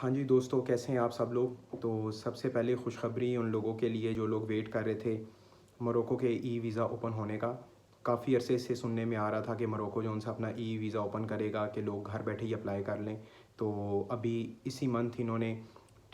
हाँ जी दोस्तों, कैसे हैं आप सब लोग। तो सबसे पहले खुशखबरी उन लोगों के लिए जो लोग वेट कर रहे थे मोरक्को के ई वीज़ा ओपन होने का। काफ़ी अरसे से सुनने में आ रहा था कि मोरक्को जो उनसे अपना ई वीज़ा ओपन करेगा कि लोग घर बैठे ही अप्लाई कर लें। तो अभी इसी मंथ इन्होंने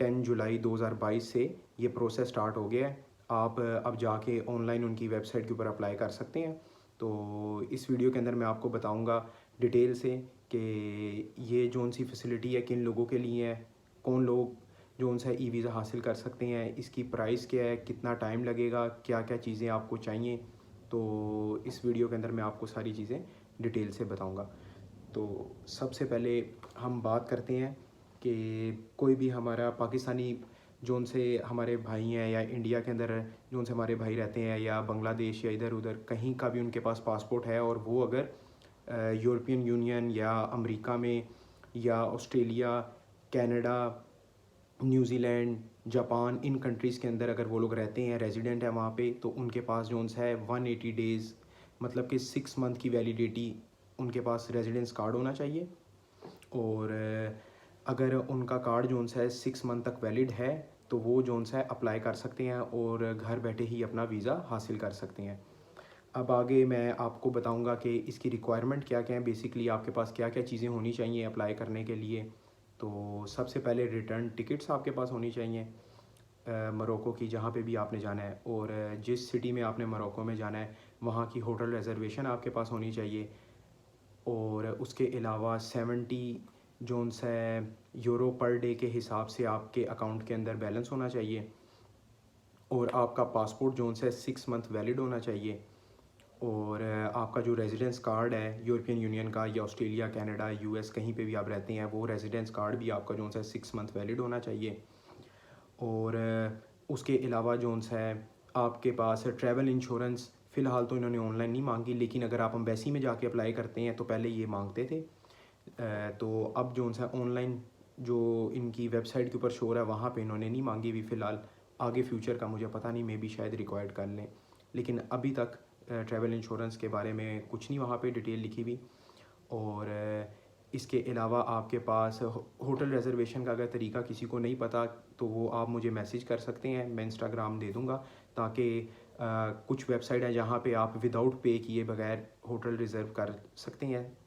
10 जुलाई 2022 से ये प्रोसेस स्टार्ट हो गया है। आप अब जाके ऑनलाइन उनकी वेबसाइट के ऊपर अप्लाई कर सकते हैं। तो इस वीडियो के अंदर मैं आपको बताऊंगा डिटेल से कि ये जोन सी फैसिलिटी है किन लोगों के लिए है, कौन लोग जो उनसे ई वीज़ा हासिल कर सकते हैं, इसकी प्राइस क्या है, कितना टाइम लगेगा, क्या क्या चीज़ें आपको चाहिए। तो इस वीडियो के अंदर मैं आपको सारी चीज़ें डिटेल से बताऊंगा। तो सबसे पहले हम बात करते हैं कि कोई भी हमारा पाकिस्तानी जो उनसे हमारे भाई हैं या इंडिया के अंदर जो उनसे हमारे भाई रहते हैं या बांग्लादेश या इधर उधर कहीं का भी उनके पास पासपोर्ट है और वो अगर यूरोपियन यूनियन या अमेरिका में या ऑस्ट्रेलिया, कनाडा, न्यूज़ीलैंड, जापान, इन कंट्रीज़ के अंदर अगर वो लोग रहते हैं, रेजिडेंट है वहाँ पे, तो उनके पास जोन है 180 डेज़ मतलब कि 6 मंथ की वैलिडिटी उनके पास रेजिडेंस कार्ड होना चाहिए। और अगर उनका कार्ड जोन सा है 6 मंथ तक वैलिड है तो वो जोन सा है अप्लाई कर सकते हैं और घर बैठे ही अपना वीज़ा हासिल कर सकते हैं। अब आगे मैं आपको बताऊंगा कि इसकी रिक्वायरमेंट क्या क्या है, बेसिकली आपके पास क्या क्या चीज़ें होनी चाहिए अप्लाई करने के लिए। तो सबसे पहले रिटर्न टिकट्स आपके पास होनी चाहिए मोरक्को की, जहाँ पे भी आपने जाना है, और जिस सिटी में आपने मोरक्को में जाना है वहाँ की होटल रिजर्वेशन आपके पास होनी चाहिए। और उसके अलावा 70 जोन्स है यूरो पर डे के हिसाब से आपके अकाउंट के अंदर बैलेंस होना चाहिए। और आपका पासपोर्ट जोन है 6 मंथ वैलिड होना चाहिए। और आपका जो रेजिडेंस कार्ड है यूरोपियन यूनियन का या ऑस्ट्रेलिया, कनाडा, यूएस कहीं पे भी आप रहते हैं, वो रेजिडेंस कार्ड भी आपका जोन है 6 मंथ वैलिड होना चाहिए। और उसके अलावा जोन्स है आपके पास ट्रैवल इंश्योरेंस। फ़िलहाल तो इन्होंने ऑनलाइन नहीं मांगी, लेकिन अगर आप एम्बेसी में जाके अप्लाई करते हैं तो पहले ये मांगते थे। तो अब जोन्स है ऑनलाइन जो इनकी वेबसाइट के ऊपर शो है वहाँ पे इन्होंने नहीं मांगी हुई फ़िलहाल। आगे फ्यूचर का मुझे पता नहीं, मे बी शायद रिक्वायर्ड कर लें, लेकिन अभी तक ट्रैवल इंश्योरेंस के बारे में कुछ नहीं वहाँ पे डिटेल लिखी हुई। और इसके अलावा आपके पास होटल रिजर्वेशन का अगर तरीका किसी को नहीं पता तो वो आप मुझे मैसेज कर सकते हैं, मैं इंस्टाग्राम दे दूँगा, ताकि कुछ वेबसाइट है जहाँ पे आप विदाउट पे किए बगैर होटल रिज़र्व कर सकते हैं।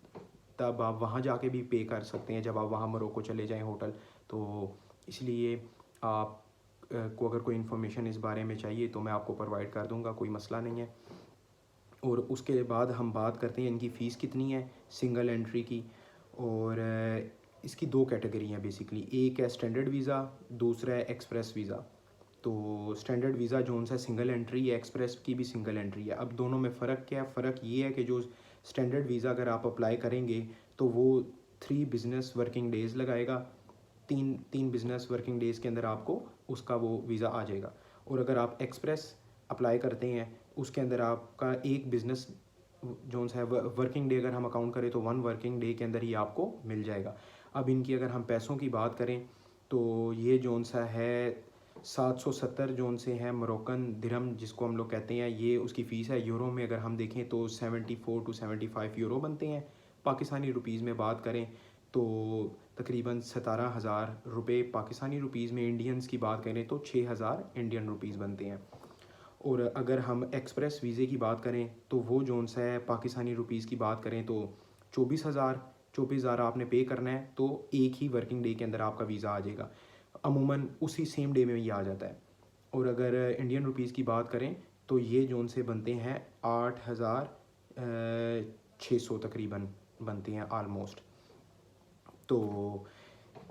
तब आप वहाँ जाके भी पे कर सकते हैं जब आप वहाँ मोरक्को चले जाएं होटल। तो इसलिए आप को अगर कोई इन्फॉर्मेशन इस बारे में चाहिए तो मैं आपको प्रोवाइड कर दूँगा, कोई मसला नहीं है। और उसके बाद हम बात करते हैं इनकी फ़ीस कितनी है सिंगल एंट्री की। और इसकी दो कैटेगरी हैं बेसिकली, एक है स्टैंडर्ड वीज़ा, दूसरा है एक्सप्रेस वीज़ा। तो स्टैंडर्ड वीज़ा जोन सा सिंगल एंट्री है, एक्सप्रेस की भी सिंगल एंट्री है। अब दोनों में फ़र्क क्या है? फ़र्क ये है कि जो स्टैंडर्ड वीज़ा अगर आप अप्लाई करेंगे तो वो 3 बिज़नेस वर्किंग डेज़ लगाएगा। तीन तीन बिज़नेस वर्किंग डेज़ के अंदर आपको उसका वो वीज़ा आ जाएगा। और अगर आप एक्सप्रेस अप्लाई करते हैं उसके अंदर आपका एक बिज़नेस जोन सा है वर्किंग डे अगर हम अकाउंट करें तो 1 वर्किंग डे के अंदर ही आपको मिल जाएगा। अब इनकी अगर हम पैसों की बात करें तो ये जोन सा है 770 जोन से है मोरक्कन दिरहम जिसको हम लोग कहते हैं, ये उसकी फ़ीस है। यूरो में अगर हम देखें तो 74 टू 75 यूरो बनते हैं। पाकिस्तानी रुपीज़ में बात करें तो तकरीबन 17,000 रुपये पाकिस्तानी रुपीज़ में। इंडियंस की बात करें तो 6,000 इंडियन रुपीज़ बनते हैं। और अगर हम एक्सप्रेस वीज़े की बात करें तो वो जोन सा है पाकिस्तानी रुपीज़ की बात करें तो 24,000 आपने पे करना है, तो एक ही वर्किंग डे के अंदर आपका वीज़ा आ जाएगा। अमूमन उसी सेम डे में ये आ जाता है। और अगर इंडियन रुपीज़ की बात करें तो ये जोन से बनते हैं 8,600 तकरीबन बनते हैं आलमोस्ट। तो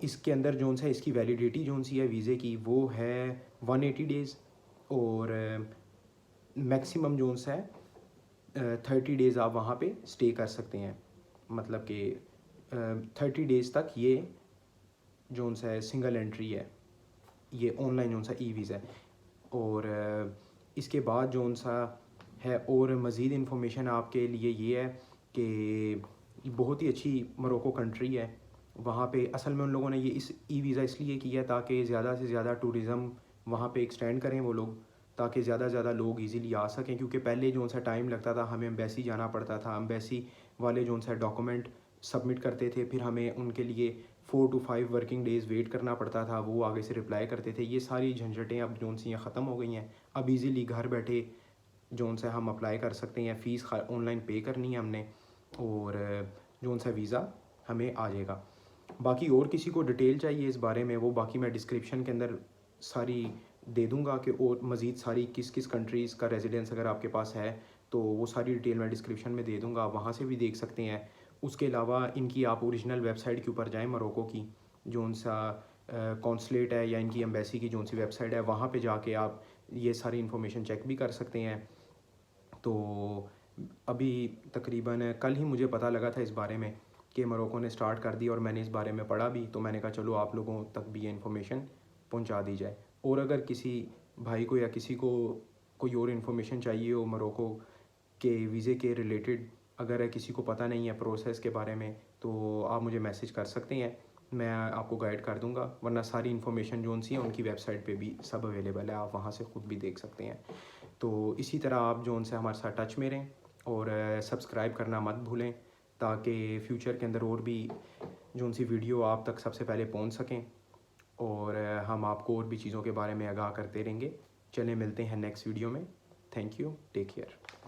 इसके अंदर जोन सा इसकी वैलिडिटी जोन सी है वीज़े की वो है 180 डेज़। और मैक्सिमम जोन सा है 30 डेज़ आप वहाँ पे स्टे कर सकते हैं। मतलब कि 30 डेज़ तक ये जोन सा है सिंगल एंट्री है, ये ऑनलाइन जोन सा ई वीज़ा है। और इसके बाद जोन सा है और मज़ीद इन्फॉर्मेशन आपके लिए ये है कि बहुत ही अच्छी मोरक्को कंट्री है। वहाँ पे असल में उन लोगों ने ये इस ई वीज़ा इसलिए किया ताकि ज़्यादा से ज़्यादा टूरिज़म वहाँ पे एक्सटेंड करें वो लोग, ताकि ज़्यादा से ज़्यादा लोग इजीली आ सकें। क्योंकि पहले जो सा टाइम लगता था, हमें एम्बेसी जाना पड़ता था, एम्बेसी वाले जो सा डॉक्यूमेंट सबमिट करते थे, फिर हमें उनके लिए 4 to 5 वर्किंग डेज़ वेट करना पड़ता था, वो आगे से रिप्लाई करते थे। ये सारी झंझटें अब जोन सी ख़त्म हो गई हैं। अब इजीली घर बैठे जोन सा हम अप्लाई कर सकते हैं, फ़ीस ऑनलाइन पे करनी है हमने और जोन सा वीज़ा हमें आ जाएगा। बाकी और किसी को डिटेल चाहिए इस बारे में, वो बाकी मैं डिस्क्रिप्शन के अंदर सारी दे दूंगा कि और मज़ीद सारी किस किस कंट्रीज़ का रेजिडेंस अगर आपके पास है तो वो सारी डिटेल मैं डिस्क्रिप्शन में दे दूंगा, आप वहाँ से भी देख सकते हैं। उसके अलावा इनकी आप ओरिजिनल वेबसाइट के ऊपर जाएँ, मोरक्को की जोन सा कॉन्सुलेट है या इनकी एम्बेसी की जोन सी वेबसाइट है, वहाँ पे जाके आप ये सारी इन्फॉर्मेशन चेक भी कर सकते हैं। तो अभी तकरीबन कल ही मुझे पता लगा था इस बारे में कि मोरक्को ने स्टार्ट कर दी और मैंने इस बारे में पढ़ा भी, तो मैंने कहा चलो आप लोगों तक भी ये इन्फॉर्मेशन पहुंचा दी जाए। और अगर किसी भाई को या किसी को कोई और इन्फॉर्मेशन चाहिए हो मोरक्को के वीज़े के रिलेटेड, अगर किसी को पता नहीं है प्रोसेस के बारे में, तो आप मुझे मैसेज कर सकते हैं, मैं आपको गाइड कर दूंगा। वरना सारी इन्फॉर्मेशन जो सी है उनकी वेबसाइट पे भी सब अवेलेबल है, आप वहाँ से ख़ुद भी देख सकते हैं। तो इसी तरह आप जो उनसे हमारे साथ टच में रहें और सब्सक्राइब करना मत भूलें, ताकि फ्यूचर के अंदर और भी जो उनसी वीडियो आप तक सबसे पहले पहुंच सकें और हम आपको और भी चीज़ों के बारे में आगाह करते रहेंगे। चलें मिलते हैं नेक्स्ट वीडियो में। Thank you, take care.